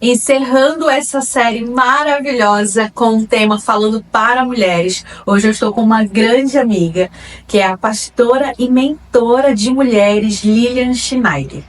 Encerrando essa série maravilhosa com o tema Falando para Mulheres, hoje eu estou com uma grande amiga, que é a pastora e mentora de mulheres, Lilian Schneider.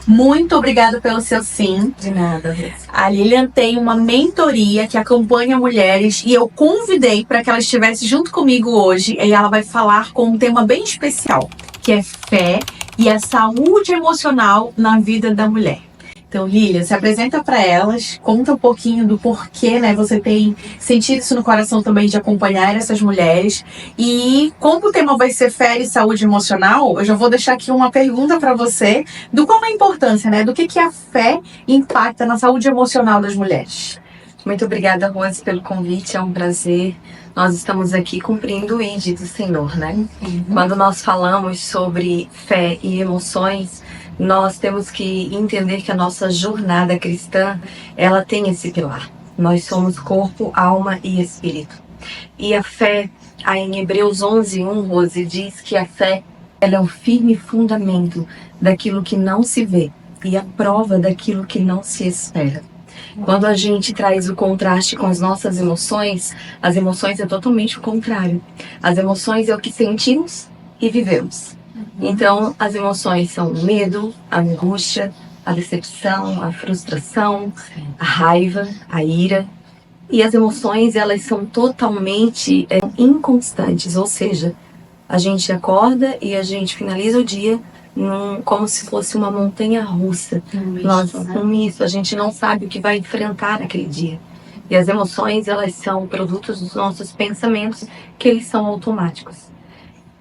Muito obrigada pelo seu sim. De nada. A Lilian tem uma mentoria que acompanha mulheres e eu convidei para que ela estivesse junto comigo hoje e ela vai falar com um tema bem especial, que é fé e a saúde emocional na vida da mulher. Então, Lilian, se apresenta para elas, conta um pouquinho do porquê, né? Você tem sentido isso no coração também de acompanhar essas mulheres. E como o tema vai ser fé e saúde emocional, eu já vou deixar aqui uma pergunta para você do qual é a importância, né? Do que a fé impacta na saúde emocional das mulheres. Muito obrigada, Rose, pelo convite, é um prazer. Nós estamos aqui cumprindo o ID do Senhor, né? Quando nós falamos sobre fé e emoções, nós temos que entender que a nossa jornada cristã, ela tem esse pilar. Nós somos corpo, alma e espírito. E a fé, aí em Hebreus 11:1, Rose, diz que a fé ela é o firme fundamento daquilo que não se vê e a prova daquilo que não se espera. Quando a gente traz o contraste com as nossas emoções, as emoções é totalmente o contrário. As emoções é o que sentimos e vivemos. Então, as emoções são o medo, a angústia, a decepção, a frustração, a raiva, a ira. E as emoções, elas são totalmente inconstantes, ou seja, a gente acorda e a gente finaliza o dia como se fosse uma montanha russa. A gente não sabe o que vai enfrentar naquele dia. E as emoções, elas são produtos dos nossos pensamentos, que eles são automáticos.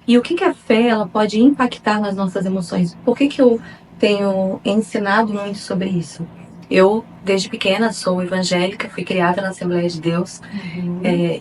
E o que a fé ela pode impactar nas nossas emoções? Por que eu tenho ensinado muito sobre isso? Eu, desde pequena, sou evangélica, fui criada na Assembleia de Deus.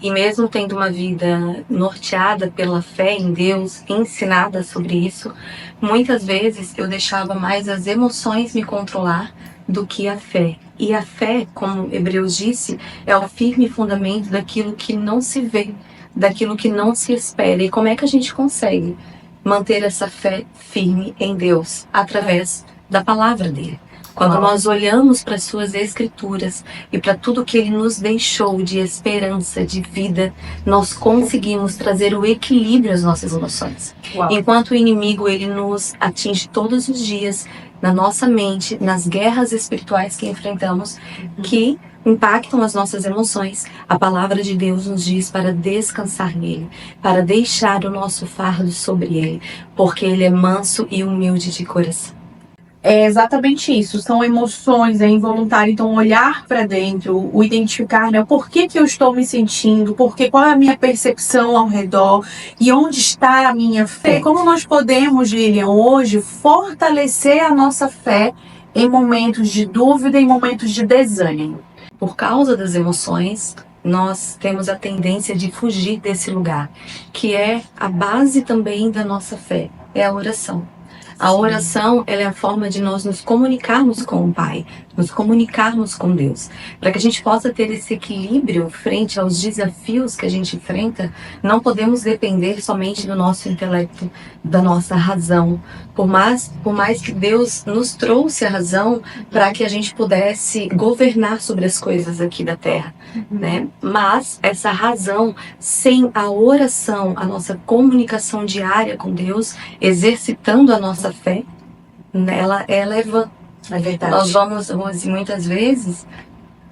E mesmo tendo uma vida norteada pela fé em Deus, ensinada sobre isso, muitas vezes eu deixava mais as emoções me controlar do que a fé. E a fé, como Hebreus disse, é o firme fundamento daquilo que não se vê, daquilo que não se espera. E como é que a gente consegue manter essa fé firme em Deus? Através da palavra dele. Quando nós olhamos para as suas escrituras e para tudo que ele nos deixou de esperança, de vida, nós conseguimos trazer o equilíbrio às nossas emoções. Enquanto o inimigo ele nos atinge todos os dias na nossa mente, nas guerras espirituais que enfrentamos, que impactam as nossas emoções, a palavra de Deus nos diz para descansar nele, para deixar o nosso fardo sobre ele, porque ele é manso e humilde de coração. É exatamente isso, são emoções, é involuntário, então olhar para dentro, o identificar, né, o porquê que eu estou me sentindo, qual é a minha percepção ao redor e onde está a minha fé. Como nós podemos, Lilian, hoje fortalecer a nossa fé em momentos de dúvida, em momentos de desânimo? Por causa das emoções, nós temos a tendência de fugir desse lugar, que é a base também da nossa fé, é a oração. A oração ela é a forma de nós nos comunicarmos com o Pai, nos comunicarmos com Deus. Para que a gente possa ter esse equilíbrio frente aos desafios que a gente enfrenta, não podemos depender somente do nosso intelecto, da nossa razão. Por mais que Deus nos trouxe a razão para que a gente pudesse governar sobre as coisas aqui da Terra, né? Mas essa razão, sem a oração, a nossa comunicação diária com Deus, exercitando a nossa fé, ela é vã. É verdade. Nós vamos, Rose, muitas vezes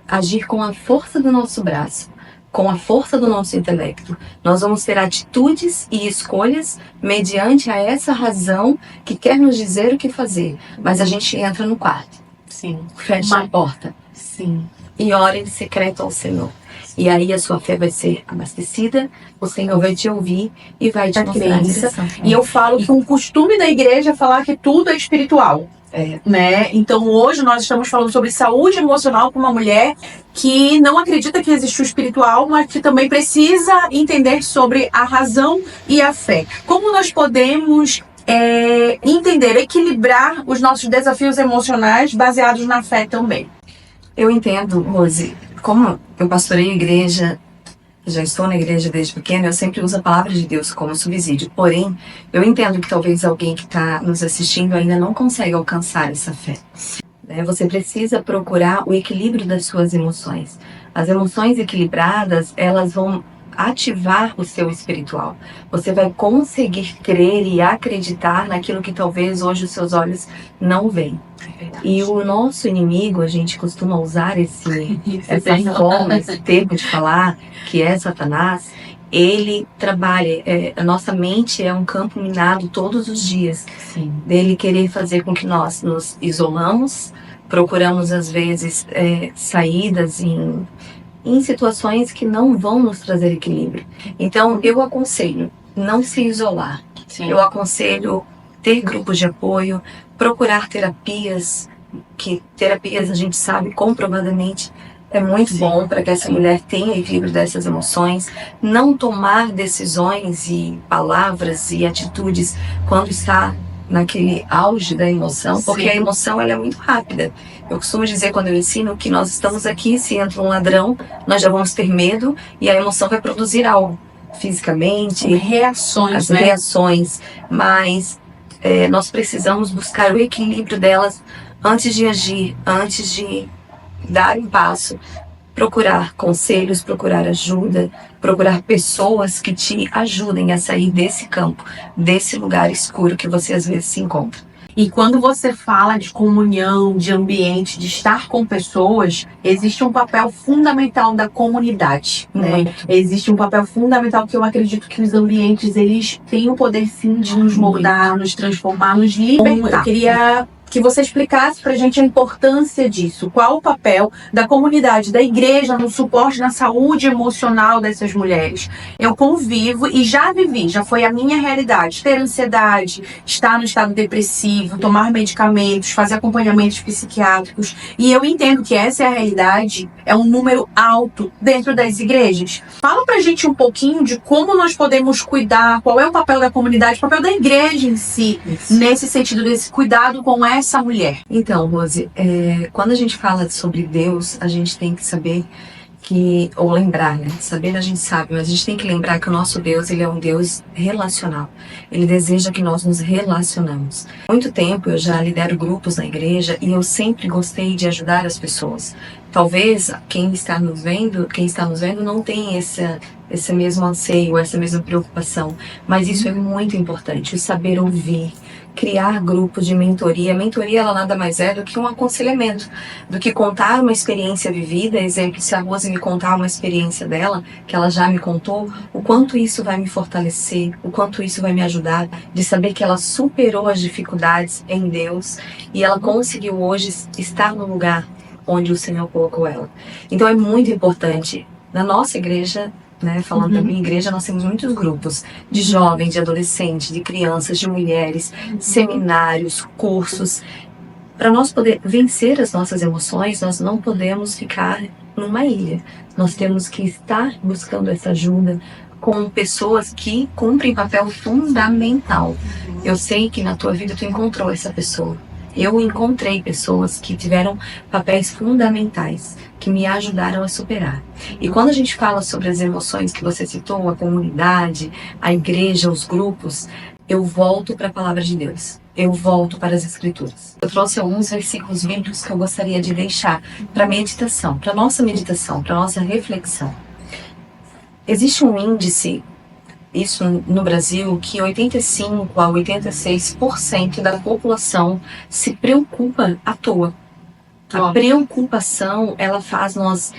agir com a força do nosso braço, com a força do nosso intelecto. Nós vamos ter atitudes e escolhas mediante a essa razão que quer nos dizer o que fazer. Mas a gente entra no quarto, Sim. fecha a porta, Sim. e ora em secreto ao Senhor. E aí a sua fé vai ser abastecida, o Senhor vai te ouvir e vai te mostrar a direção. E eu falo que um costume da igreja é falar que tudo é espiritual. Né? Então hoje nós estamos falando sobre saúde emocional com uma mulher que não acredita que existe o espiritual, mas que também precisa entender sobre a razão e a fé. Como nós podemos entender, equilibrar os nossos desafios emocionais baseados na fé também? Eu entendo, Rose, como eu pastorei a igreja, já estou na igreja desde pequena, eu sempre uso a palavra de Deus como subsídio. Porém, eu entendo que talvez alguém que está nos assistindo ainda não consiga alcançar essa fé. né? Você precisa procurar o equilíbrio das suas emoções. As emoções equilibradas, elas vão ativar o seu espiritual. Você vai conseguir crer e acreditar naquilo que talvez hoje os seus olhos não veem. E o nosso inimigo, a gente costuma usar essa forma, esse termo de falar, que é Satanás. Ele trabalha, a nossa mente é um campo minado todos os dias. Sim. Dele querer fazer com que nós nos isolamos, procuramos às vezes saídas em situações que não vão nos trazer equilíbrio. Então, eu aconselho não se isolar. Sim. Eu aconselho ter grupos de apoio, procurar terapias, que terapias a gente sabe comprovadamente é muito bom para que essa mulher tenha equilíbrio dessas emoções, não tomar decisões e palavras e atitudes quando está naquele auge da emoção, porque Sim. a emoção ela é muito rápida. Eu costumo dizer quando eu ensino que nós estamos aqui, se entra um ladrão, nós já vamos ter medo e a emoção vai produzir algo fisicamente, reações, as né? reações, mas nós precisamos buscar o equilíbrio delas antes de agir, antes de dar um passo, procurar conselhos, procurar ajuda, procurar pessoas que te ajudem a sair desse campo, desse lugar escuro que você às vezes se encontra. E quando você fala de comunhão, de ambiente, de estar com pessoas, existe um papel fundamental da comunidade, né? Existe um papel fundamental que eu acredito que os ambientes, eles têm o poder sim de nos moldar, nos transformar, nos libertar. Eu queria que você explicasse pra gente a importância disso. Qual o papel da comunidade, da igreja no suporte, na saúde emocional dessas mulheres? Eu convivo e já vivi, já foi a minha realidade, ter ansiedade, estar no estado depressivo, tomar medicamentos, fazer acompanhamentos psiquiátricos. E eu entendo que essa é a realidade, é um número alto dentro das igrejas. Fala pra gente um pouquinho de como nós podemos cuidar, qual é o papel da comunidade, o papel da igreja em si, nesse sentido, desse cuidado com essa mulher. Então, Rose, quando a gente fala sobre Deus, a gente tem que saber ou lembrar, né? Saber a gente sabe, mas a gente tem que lembrar que o nosso Deus, ele é um Deus relacional. Ele deseja que nós nos relacionamos. Há muito tempo eu já lidero grupos na igreja e eu sempre gostei de ajudar as pessoas. Talvez quem está nos vendo não tenha esse mesmo anseio, essa mesma preocupação, mas isso é muito importante, o saber ouvir, criar grupos de mentoria. A mentoria, ela nada mais é do que um aconselhamento, do que contar uma experiência vivida. Exemplo, se a Rose me contar uma experiência dela, que ela já me contou, o quanto isso vai me fortalecer, o quanto isso vai me ajudar, de saber que ela superou as dificuldades em Deus e ela conseguiu hoje estar no lugar onde o Senhor colocou ela. Então é muito importante. Na nossa igreja, né, falando da minha igreja, nós temos muitos grupos de jovens, de adolescentes, de crianças, de mulheres, seminários, cursos. Para nós poder vencer as nossas emoções, nós não podemos ficar numa ilha. Nós temos que estar buscando essa ajuda com pessoas que cumprem papel fundamental. Eu sei que na tua vida tu encontrou essa pessoa. Eu encontrei pessoas que tiveram papéis fundamentais, que me ajudaram a superar. E quando a gente fala sobre as emoções que você citou, a comunidade, a igreja, os grupos, eu volto para a palavra de Deus. Eu volto para as Escrituras. Eu trouxe alguns versículos bíblicos que eu gostaria de deixar para meditação, para nossa meditação, para nossa reflexão. Existe um índice, isso no Brasil, que 85% a 86% da população se preocupa à toa. A preocupação, ela faz nós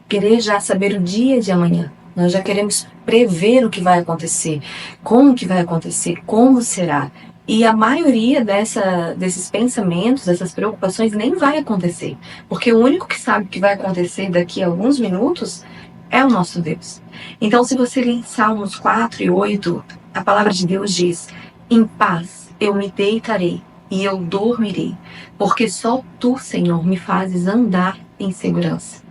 querer já saber o dia de amanhã. Nós já queremos prever o que vai acontecer, como que vai acontecer, como será. E a maioria desses pensamentos, dessas preocupações nem vai acontecer. Porque o único que sabe o que vai acontecer daqui a alguns minutos é o nosso Deus. Então, se você ler Salmos 4 e 8, a palavra de Deus diz: em paz eu me deitarei e eu dormirei, porque só tu, Senhor, me fazes andar em segurança.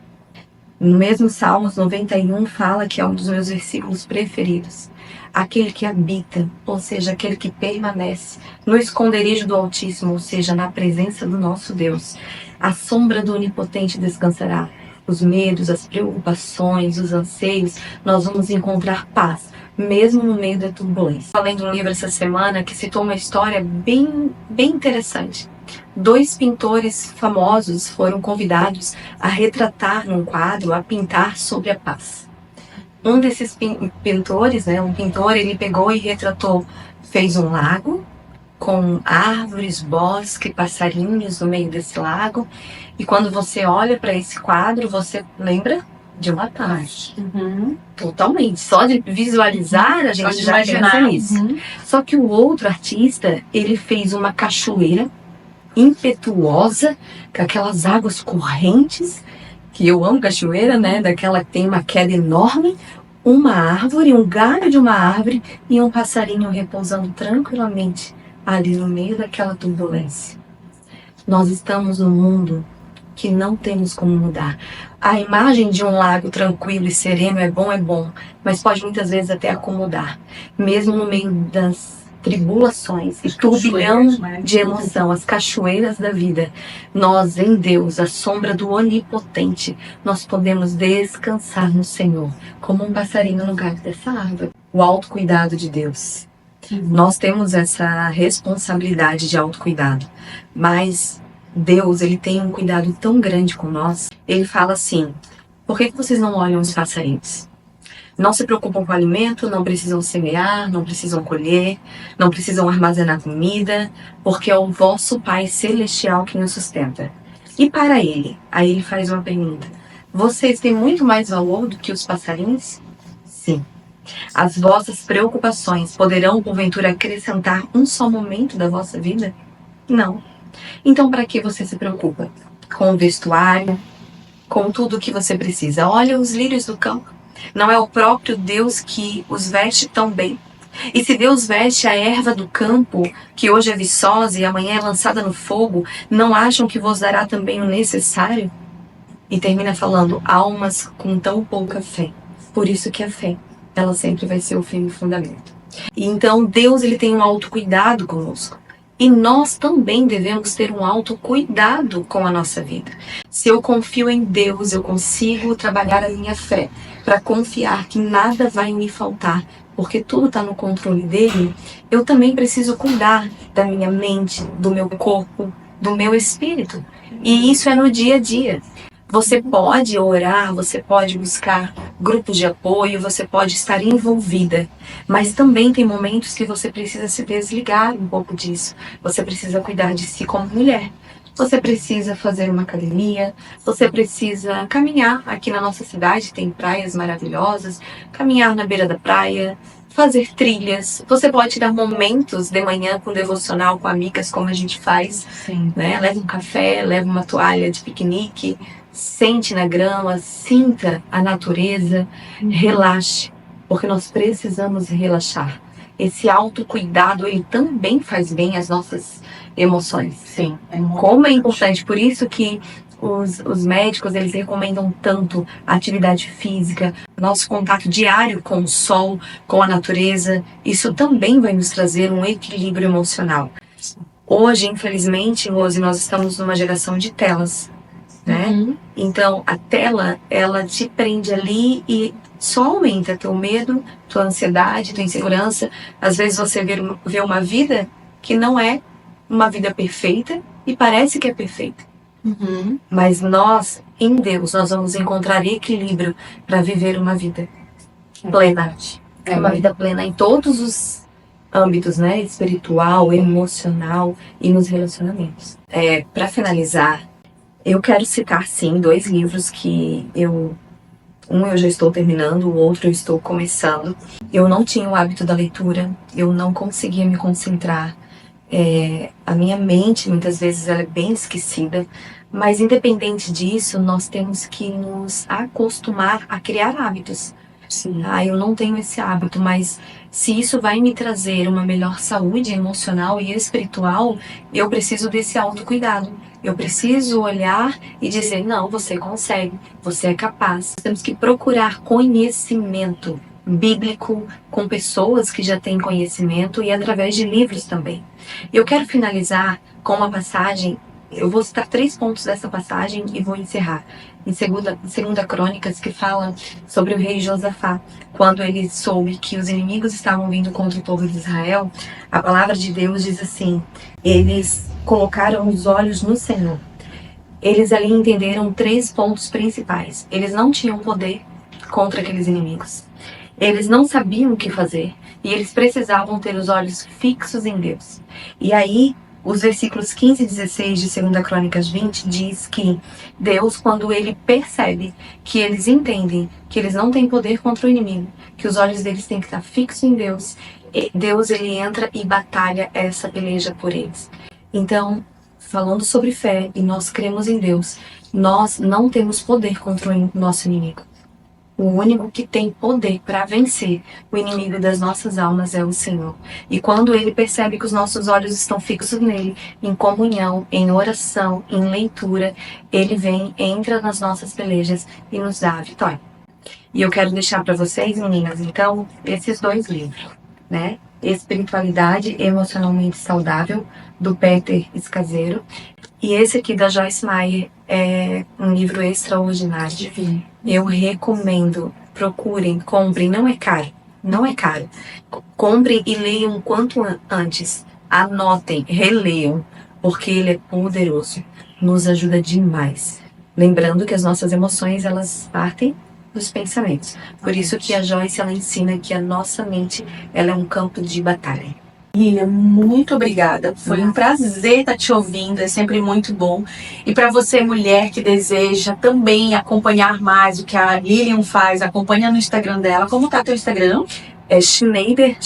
No mesmo Salmos 91 fala, que é um dos meus versículos preferidos: aquele que habita, ou seja, aquele que permanece no esconderijo do Altíssimo, ou seja, na presença do nosso Deus, a sombra do Onipotente descansará. Os medos, as preocupações, os anseios, nós vamos encontrar paz, mesmo no meio da turbulência. Falei de um livro essa semana que citou uma história bem interessante 2 pintores famosos foram convidados a retratar num quadro, a pintar sobre a paz. Um desses pintores, um pintor, ele pegou e retratou, fez um lago com árvores, bosque, passarinhos no meio desse lago. E quando você olha para esse quadro, você lembra de uma paz. Totalmente. Só de visualizar, a gente já pensa nisso. Só que o outro artista, ele fez uma cachoeira impetuosa, com aquelas águas correntes, que eu amo cachoeira, daquela que tem uma queda enorme, uma árvore, um galho de uma árvore e um passarinho repousando tranquilamente ali no meio daquela turbulência. Nós estamos num mundo que não temos como mudar. A imagem de um lago tranquilo e sereno é bom, mas pode muitas vezes até acomodar, mesmo no meio das tribulações e turbilhão de emoção, as cachoeiras da vida. Nós, em Deus, a sombra do Onipotente, nós podemos descansar no Senhor, como um passarinho no galho dessa árvore. O autocuidado de Deus. Nós temos essa responsabilidade de autocuidado, mas Deus, ele tem um cuidado tão grande com nós. Ele fala assim: por que vocês não olham os passarinhos? Não se preocupam com o alimento, não precisam semear, não precisam colher, não precisam armazenar comida, porque é o vosso Pai Celestial que nos sustenta. E para ele, aí ele faz uma pergunta: vocês têm muito mais valor do que os passarinhos? Sim. As vossas preocupações poderão, porventura, acrescentar um só momento da vossa vida? Não. Então, para que você se preocupa? Com o vestuário, com tudo o que você precisa. Olha os lírios do campo. Não é o próprio Deus que os veste tão bem? E se Deus veste a erva do campo, que hoje é viçosa e amanhã é lançada no fogo, não acham que vos dará também o necessário? E termina falando: almas com tão pouca fé. Por isso que a fé, ela sempre vai ser o firme fundamento. E então Deus, ele tem um autocuidado conosco. E nós também devemos ter um autocuidado com a nossa vida. Se eu confio em Deus, eu consigo trabalhar a minha fé para confiar que nada vai me faltar, porque tudo está no controle dele. Eu também preciso cuidar da minha mente, do meu corpo, do meu espírito. E isso é no dia a dia. Você pode orar, você pode buscar grupos de apoio, você pode estar envolvida, mas também tem momentos que você precisa se desligar um pouco disso. Você precisa cuidar de si como mulher. Você precisa fazer uma academia, você precisa caminhar. Aqui na nossa cidade tem praias maravilhosas, caminhar na beira da praia, fazer trilhas. Você pode tirar momentos de manhã com devocional, com amigas, como a gente faz. Sim. Leva um café, leva uma toalha de piquenique, sente na grama, sinta a natureza, relaxe, porque nós precisamos relaxar. Esse autocuidado, ele também faz bem às nossas emoções. Sim. Como é importante, por isso que os médicos, eles recomendam tanto a atividade física, nosso contato diário com o sol, com a natureza. Isso também vai nos trazer um equilíbrio emocional. Hoje, infelizmente, Rose, nós estamos numa geração de telas, Então, a tela, ela te prende ali e só aumenta teu medo, tua ansiedade, tua insegurança. Às vezes você vê uma vida que não é uma vida perfeita e parece que é perfeita. Mas nós, em Deus, nós vamos encontrar equilíbrio para viver uma vida plena. Uma vida plena em todos os âmbitos, espiritual, emocional e nos relacionamentos. Para finalizar, eu quero citar, sim, 2 livros que eu já estou terminando, o outro eu estou começando. Eu não tinha o hábito da leitura, eu não conseguia me concentrar. A minha mente, muitas vezes, ela é bem esquecida, mas independente disso, nós temos que nos acostumar a criar hábitos. Sim. Eu não tenho esse hábito, mas se isso vai me trazer uma melhor saúde emocional e espiritual, eu preciso desse autocuidado. Eu preciso olhar e dizer: não, você consegue, você é capaz. Temos que procurar conhecimento bíblico com pessoas que já têm conhecimento e através de livros também. Eu quero finalizar com uma passagem. Eu vou citar 3 pontos dessa passagem e vou encerrar. em segunda Crônicas, que fala sobre o rei Josafá. Quando ele soube que os inimigos estavam vindo contra o povo de Israel, a palavra de Deus diz assim: eles colocaram os olhos no Senhor. Eles ali entenderam 3 pontos principais. Eles não tinham poder contra aqueles inimigos. Eles não sabiam o que fazer. E eles precisavam ter os olhos fixos em Deus. E aí, os versículos 15 e 16 de 2 Crônicas 20 diz que Deus, quando ele percebe que eles entendem que eles não têm poder contra o inimigo, que os olhos deles têm que estar fixos em Deus, Deus ele entra e batalha essa peleja por eles. Então, falando sobre fé, e nós cremos em Deus, nós não temos poder contra o nosso inimigo. O único que tem poder para vencer o inimigo das nossas almas é o Senhor. E quando ele percebe que os nossos olhos estão fixos nele, em comunhão, em oração, em leitura, ele vem, entra nas nossas pelejas e nos dá a vitória. E eu quero deixar para vocês, meninas, então, esses 2 livros, né? Espiritualidade Emocionalmente Saudável, do Peter Scazzero. E esse aqui da Joyce Meyer é um livro extraordinário. Divino. Eu recomendo, procurem, comprem, não é caro, não é caro. Comprem e leiam o quanto antes. Anotem, releiam, porque ele é poderoso, nos ajuda demais. Lembrando que as nossas emoções, elas partem dos pensamentos. Por isso que a Joyce, ela ensina que a nossa mente, ela é um campo de batalha. Lilian, muito obrigada. Foi um prazer estar te ouvindo, é sempre muito bom. E para você, mulher que deseja também acompanhar mais o que a Lilian faz, acompanha no Instagram dela. Como tá teu Instagram? É Schneider,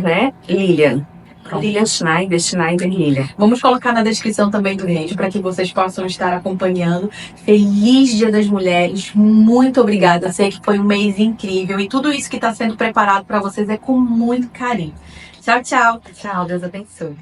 né? Lilian. Lilian Schneider Lilian. Vamos colocar na descrição também do vídeo para que vocês possam estar acompanhando. Feliz Dia das Mulheres, muito obrigada. Sei que foi um mês incrível e tudo isso que está sendo preparado para vocês é com muito carinho. Tchau, tchau. Tchau, Deus abençoe.